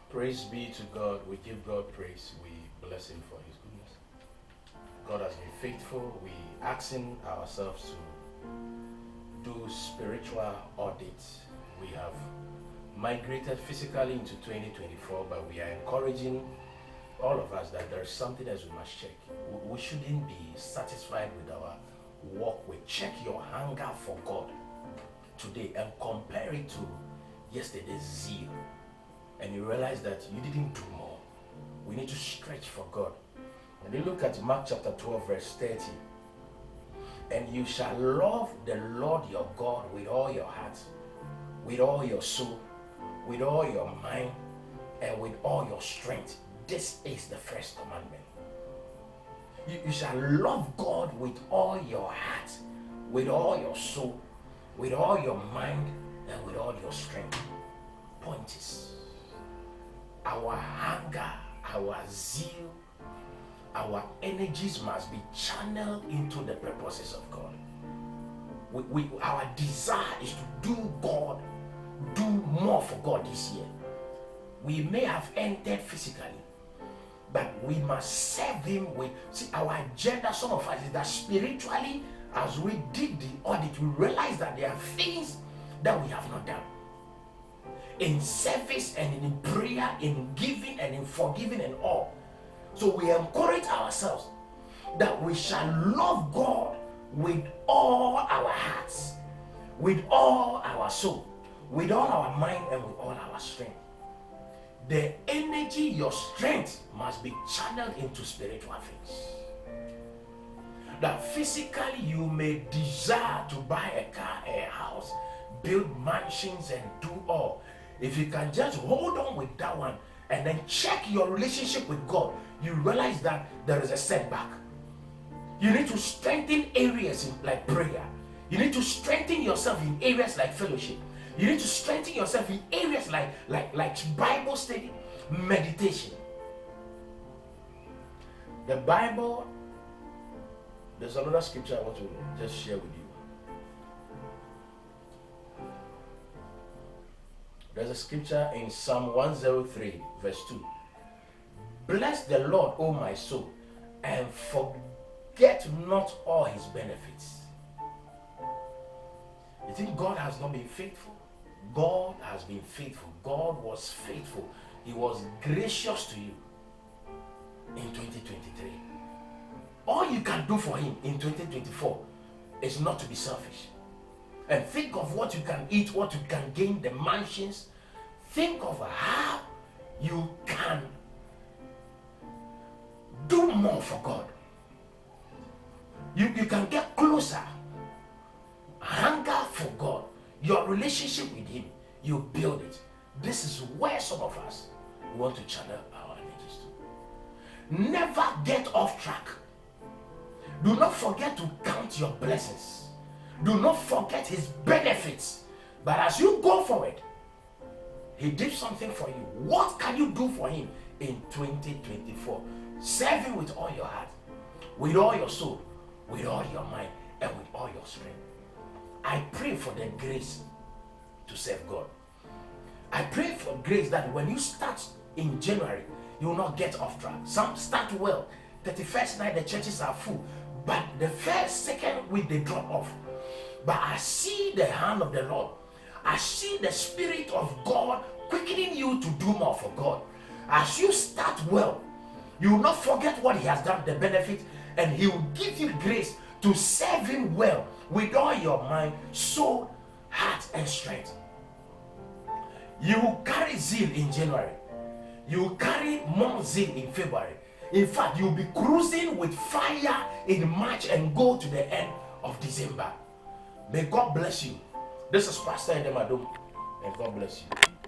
Praise be to God. We give God praise. We bless Him for His goodness. God has been faithful. We asking ourselves to do spiritual audits. We have migrated physically into 2024, but we are encouraging all of us that there is something else we must check. We shouldn't be satisfied with our walk. We check your hunger for God today and compare it to yesterday's zeal. And you realize that you didn't do more. We need to stretch for God. And you look at Mark chapter 12, verse 30. And you shall love the Lord your God with all your heart, with all your soul, with all your mind, and with all your strength. This is the first commandment. You shall love God with all your heart, with all your soul, with all your mind, and with all your strength. Point is, our hunger, our zeal, our energies must be channeled into the purposes of God. Our desire is to do more for God this year. We may have entered physically, but we must serve Him with, our agenda, some of us, is that spiritually, as we did the audit, we realized that there are things that we have not done. In service and in prayer, in giving and in forgiving and all. So we encourage ourselves that we shall love God with all our hearts, with all our soul, with all our mind, and with all our strength. The energy, your strength must be channeled into spiritual things. That physically you may desire to buy a car, a house, build mansions and do all. If you can just hold on with that one and then check your relationship with God, you realize that there is a setback. You need to strengthen areas like prayer. You need to strengthen yourself in areas like fellowship. You need to strengthen yourself in areas like Bible study, meditation. The Bible, there's another scripture I want to just share with you. There's a scripture in Psalm 103, verse 2. Bless the Lord, O my soul, and forget not all His benefits. You think God has not been faithful? God has been faithful. God was faithful. He was gracious to you in 2023. All you can do for Him in 2024 is not to be selfish. And think of what you can eat, what you can gain, the mansions. Think of how you can do more for God. You can get closer. Hunger for God. Your relationship with Him, you build it. This is where some of us want to channel our energies to. Never get off track. Do not forget to count your blessings. Do not forget His benefits. But as you go forward, He did something for you. What can you do for Him in 2024? Serve Him with all your heart, with all your soul, with all your mind, and with all your strength. I pray for the grace to serve God. I pray for grace that when you start in January, you will not get off track. Some start well. 31st night, the churches are full. But the first, second week, they drop off. But I see the hand of the Lord. I see the Spirit of God quickening you to do more for God. As you start well, you will not forget what He has done, the benefit, and He will give you grace to serve Him well with all your mind, soul, heart, and strength. You will carry zeal in January. You will carry more zeal in February. In fact, you'll be cruising with fire in March and go to the end of December. May God bless you. This is Pastor Edem Adom, and God bless you.